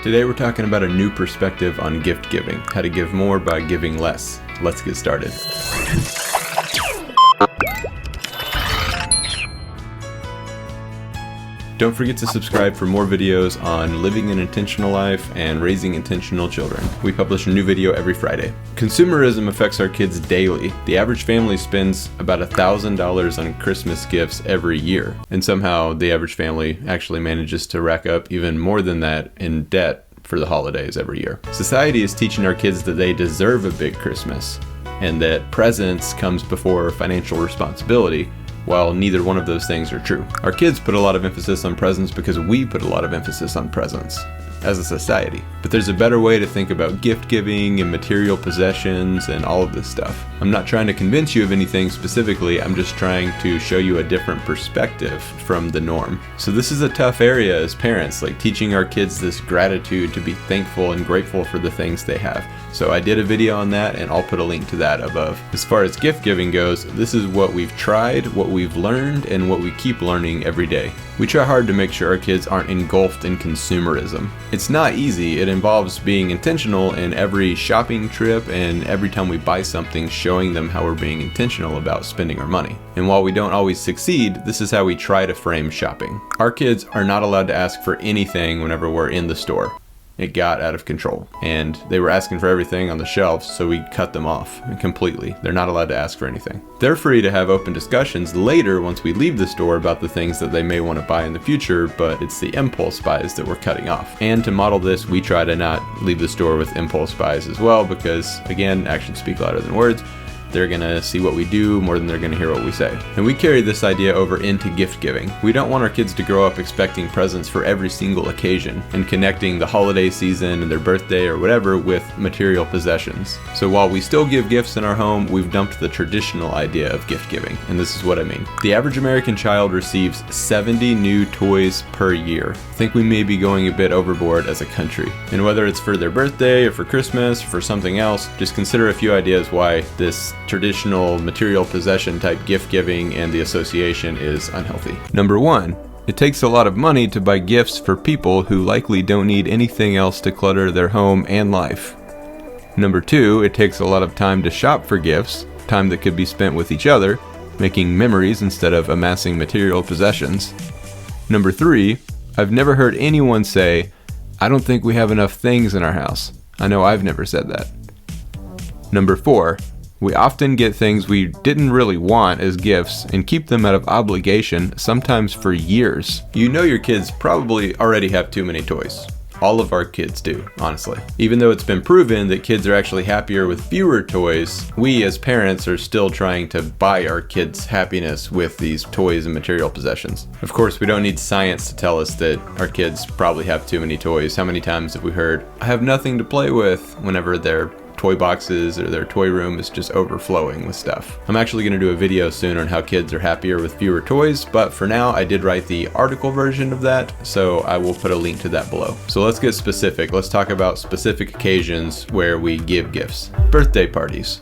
Today we're talking about a new perspective on gift giving, how to give more by giving less. Let's get started. Don't forget to subscribe for more videos on living an intentional life and raising intentional children. We publish a new video every Friday. Consumerism affects our kids daily. The average family spends about $1,000 on Christmas gifts every year, and somehow the average family actually manages to rack up even more than that in debt for the holidays every year. Society is teaching our kids that they deserve a big Christmas and that presents comes before financial responsibility, while neither one of those things are true. Our kids put a lot of emphasis on presents because we put a lot of emphasis on presents as a society. But there's a better way to think about gift giving and material possessions and all of this stuff. I'm not trying to convince you of anything specifically, I'm just trying to show you a different perspective from the norm. So this is a tough area as parents, like teaching our kids this gratitude to be thankful and grateful for the things they have. So I did a video on that and I'll put a link to that above. As far as gift giving goes, this is what we've tried, what we've learned, and what we keep learning every day. We try hard to make sure our kids aren't engulfed in consumerism. It's not easy. It involves being intentional in every shopping trip and every time we buy something, showing them how we're being intentional about spending our money. And while we don't always succeed, this is how we try to frame shopping. Our kids are not allowed to ask for anything whenever we're in the store. It got out of control, and they were asking for everything on the shelves, so we cut them off completely. They're not allowed to ask for anything. They're free to have open discussions later once we leave the store about the things that they may want to buy in the future, but it's the impulse buys that we're cutting off. And to model this, we try to not leave the store with impulse buys as well, because again, actions speak louder than words. They're gonna see what we do more than they're gonna hear what we say. And we carry this idea over into gift giving. We don't want our kids to grow up expecting presents for every single occasion and connecting the holiday season and their birthday or whatever with material possessions. So while we still give gifts in our home, we've dumped the traditional idea of gift giving. And this is what I mean. The average American child receives 70 new toys per year. I think we may be going a bit overboard as a country. And whether it's for their birthday or for Christmas or for something else, just consider a few ideas why this traditional material possession type gift giving and the association is unhealthy. Number one, it takes a lot of money to buy gifts for people who likely don't need anything else to clutter their home and life. Number two, it takes a lot of time to shop for gifts, time that could be spent with each other, making memories instead of amassing material possessions. Number three, I've never heard anyone say, "I don't think we have enough things in our house." I know I've never said that. Number four, we often get things we didn't really want as gifts and keep them out of obligation, sometimes for years. You know your kids probably already have too many toys. All of our kids do, honestly. Even though it's been proven that kids are actually happier with fewer toys, we as parents are still trying to buy our kids happiness with these toys and material possessions. Of course, we don't need science to tell us that our kids probably have too many toys. How many times have we heard, "I have nothing to play with," whenever their toy boxes or their toy room is just overflowing with stuff. I'm actually going to do a video soon on how kids are happier with fewer toys, but for now I did write the article version of that, so I will put a link to that below. So let's get specific. Let's talk about specific occasions where we give gifts. Birthday parties.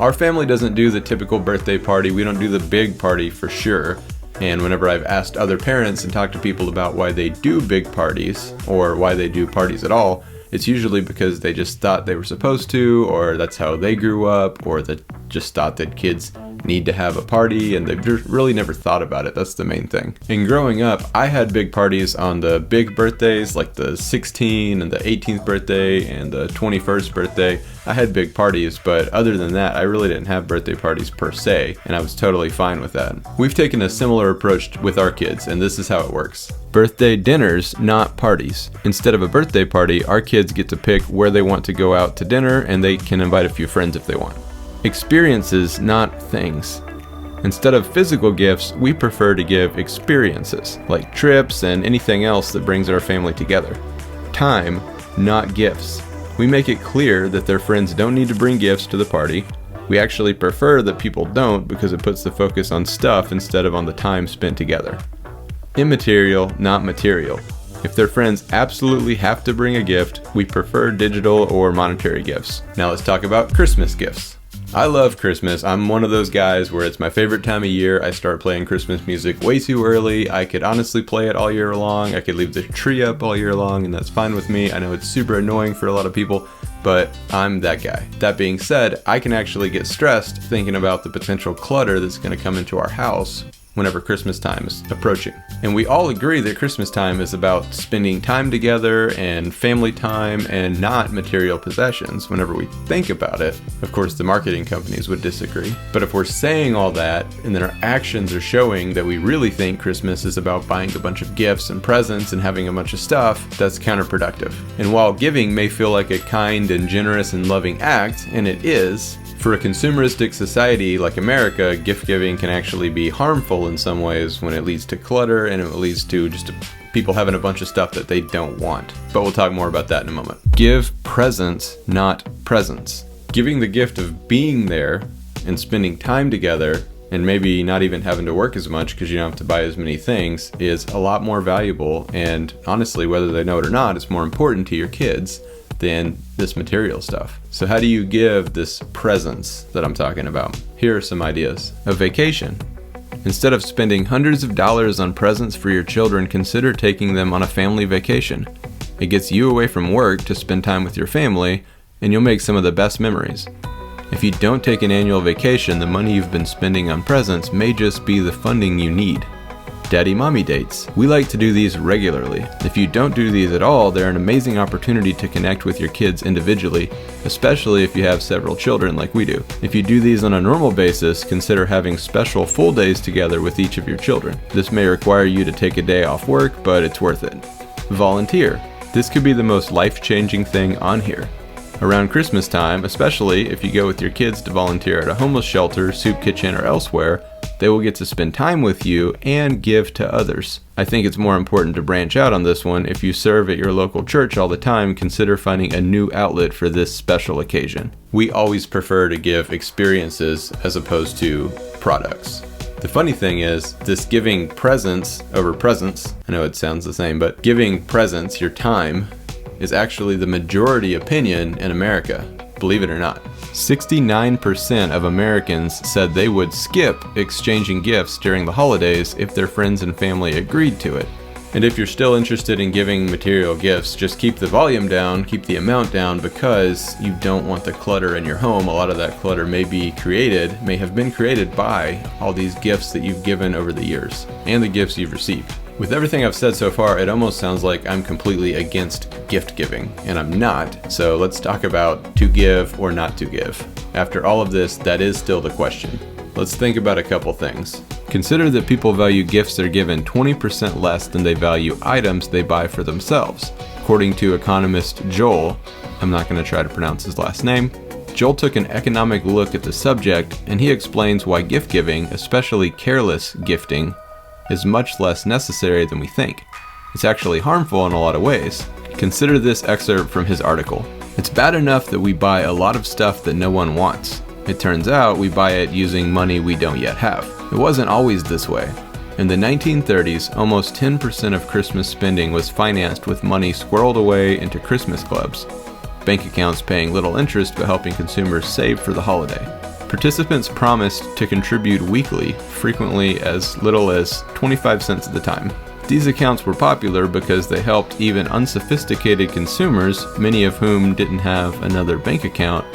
Our family doesn't do the typical birthday party. We don't do the big party for sure. And whenever I've asked other parents and talked to people about why they do big parties or why they do parties at all, it's usually because they just thought they were supposed to, or that's how they grew up, or that just thought that kids need to have a party and they've really never thought about it. That's the main thing. And growing up, I had big parties on the big birthdays, like the 16th and the 18th birthday and the 21st birthday. I had big parties, but other than that, I really didn't have birthday parties per se, and I was totally fine with that. We've taken a similar approach with our kids, and this is how it works. Birthday dinners, not parties. Instead of a birthday party, our kids get to pick where they want to go out to dinner, and they can invite a few friends if they want. Experiences, not things. Instead of physical gifts, we prefer to give experiences, like trips and anything else that brings our family together. Time, not gifts. We make it clear that their friends don't need to bring gifts to the party. We actually prefer that people don't because it puts the focus on stuff instead of on the time spent together. Immaterial, not material. If their friends absolutely have to bring a gift, we prefer digital or monetary gifts. Now let's talk about Christmas gifts. I love Christmas. I'm one of those guys where it's my favorite time of year. I start playing Christmas music way too early. I could honestly play it all year long. I could leave the tree up all year long, and that's fine with me. I know it's super annoying for a lot of people, but I'm that guy. That being said, I can actually get stressed thinking about the potential clutter that's going to come into our house whenever Christmas time is approaching. And we all agree that Christmas time is about spending time together and family time and not material possessions whenever we think about it. Of course, the marketing companies would disagree. But if we're saying all that and then our actions are showing that we really think Christmas is about buying a bunch of gifts and presents and having a bunch of stuff, that's counterproductive. And while giving may feel like a kind and generous and loving act, and it is, for a consumeristic society like America, gift giving can actually be harmful in some ways when it leads to clutter and it leads to just people having a bunch of stuff that they don't want. But we'll talk more about that in a moment. Give presents, not presents. Giving the gift of being there and spending time together and maybe not even having to work as much because you don't have to buy as many things is a lot more valuable, and honestly, whether they know it or not, it's more important to your kids than this material stuff. So how do you give this presents that I'm talking about? Here are some ideas. A vacation. Instead of spending hundreds of dollars on presents for your children, consider taking them on a family vacation. It gets you away from work to spend time with your family, and you'll make some of the best memories. If you don't take an annual vacation, the money you've been spending on presents may just be the funding you need. Daddy-mommy dates. We like to do these regularly. If you don't do these at all, they're an amazing opportunity to connect with your kids individually, especially if you have several children like we do. If you do these on a normal basis, consider having special full days together with each of your children. This may require you to take a day off work, but it's worth it. Volunteer. This could be the most life-changing thing on here. Around Christmas time, especially if you go with your kids to volunteer at a homeless shelter, soup kitchen, or elsewhere, they will get to spend time with you and give to others. I think it's more important to branch out on this one. If you serve at your local church all the time, consider finding a new outlet for this special occasion. We always prefer to give experiences as opposed to products. The funny thing is, this giving presents over presents, I know it sounds the same, but giving presents, your time, is actually the majority opinion in America, believe it or not. 69% of Americans said they would skip exchanging gifts during the holidays if their friends and family agreed to it. And if you're still interested in giving material gifts, just keep the volume down, keep the amount down, because you don't want the clutter in your home. A lot of that clutter may have been created by all these gifts that you've given over the years and the gifts you've received. With everything I've said so far, it almost sounds like I'm completely against gift giving, and I'm not. So let's talk about to give or not to give. After all of this, that is still the question. Let's think about a couple things. Consider that people value gifts they're given 20% less than they value items they buy for themselves. According to economist Joel, I'm not going to try to pronounce his last name, Joel took an economic look at the subject, and he explains why gift giving, especially careless gifting, is much less necessary than we think. It's actually harmful in a lot of ways. Consider this excerpt from his article. It's bad enough that we buy a lot of stuff that no one wants. It turns out we buy it using money we don't yet have. It wasn't always this way. In the 1930s, almost 10% of Christmas spending was financed with money squirreled away into Christmas clubs, bank accounts paying little interest but helping consumers save for the holiday. Participants promised to contribute weekly, frequently as little as 25 cents at the time. These accounts were popular because they helped even unsophisticated consumers, many of whom didn't have another bank account,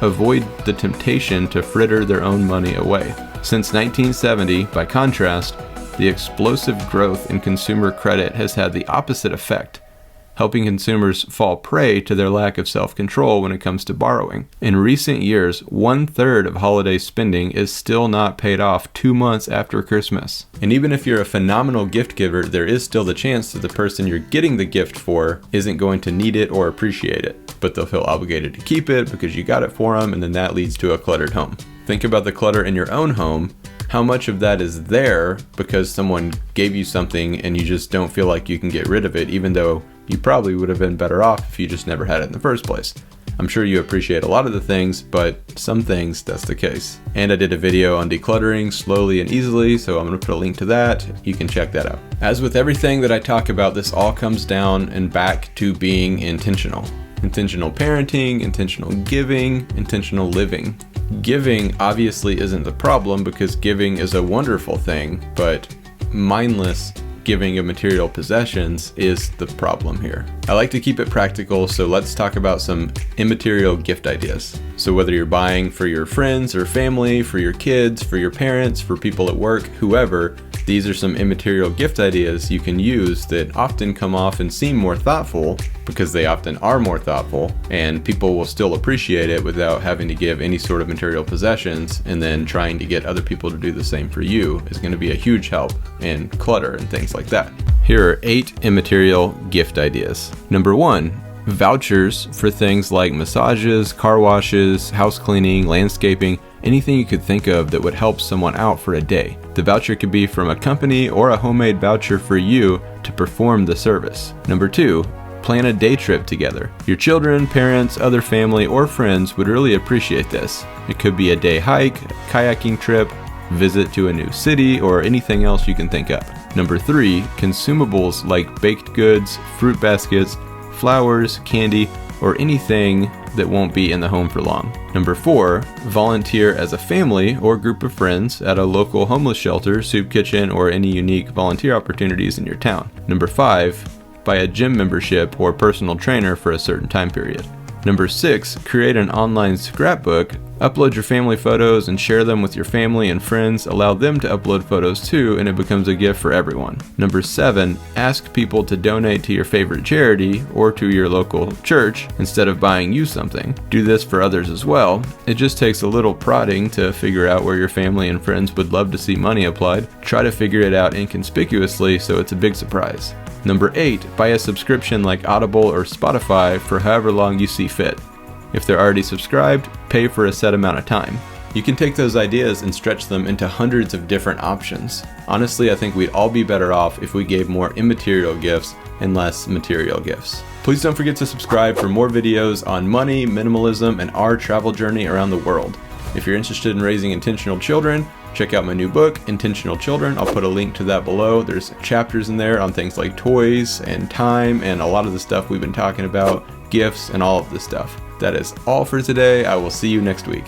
avoid the temptation to fritter their own money away. Since 1970, by contrast, the explosive growth in consumer credit has had the opposite effect, helping consumers fall prey to their lack of self-control when it comes to borrowing. In recent years, 1/3 of holiday spending is still not paid off 2 months after Christmas. And even if you're a phenomenal gift giver, there is still the chance that the person you're getting the gift for isn't going to need it or appreciate it, but they'll feel obligated to keep it because you got it for them, and then that leads to a cluttered home. Think about the clutter in your own home. How much of that is there because someone gave you something and you just don't feel like you can get rid of it, even though you probably would have been better off if you just never had it in the first place. I'm sure you appreciate a lot of the things, but some things, that's the case. And I did a video on decluttering slowly and easily, so I'm going to put a link to that. You can check that out. As with everything that I talk about, this all comes down and back to being intentional. Intentional parenting, intentional giving, intentional living. Giving obviously isn't the problem because giving is a wonderful thing, but mindless giving of material possessions is the problem here. I like to keep it practical, so let's talk about some immaterial gift ideas. So whether you're buying for your friends or family, for your kids, for your parents, for people at work, whoever, these are some immaterial gift ideas you can use that often come off and seem more thoughtful because they often are more thoughtful, and people will still appreciate it without having to give any sort of material possessions, and then trying to get other people to do the same for you is going to be a huge help in clutter and things like that. Here are 8 immaterial gift ideas. Number 1, vouchers for things like massages, car washes, house cleaning, landscaping, anything you could think of that would help someone out for a day. The voucher could be from a company or a homemade voucher for you to perform the service. Number 2, plan a day trip together. Your children, parents, other family, or friends would really appreciate this. It could be a day hike, kayaking trip, visit to a new city, or anything else you can think of. Number 3, consumables like baked goods, fruit baskets, flowers, candy, or anything that won't be in the home for long. Number 4, volunteer as a family or group of friends at a local homeless shelter, soup kitchen, or any unique volunteer opportunities in your town. Number 5, buy a gym membership or personal trainer for a certain time period. Number 6, create an online scrapbook. Upload your family photos and share them with your family and friends. Allow them to upload photos too, and it becomes a gift for everyone. Number 7, ask people to donate to your favorite charity or to your local church instead of buying you something. Do this for others as well. It just takes a little prodding to figure out where your family and friends would love to see money applied. Try to figure it out inconspicuously so it's a big surprise. Number 8, buy a subscription like Audible or Spotify for however long you see fit. If they're already subscribed, pay for a set amount of time. You can take those ideas and stretch them into hundreds of different options. Honestly, I think we'd all be better off if we gave more immaterial gifts and less material gifts. Please don't forget to subscribe for more videos on money, minimalism, and our travel journey around the world. If you're interested in raising intentional children, check out my new book, Intentional Children. I'll put a link to that below. There's chapters in there on things like toys and time and a lot of the stuff we've been talking about, gifts, and all of this stuff. That is all for today. I will see you next week.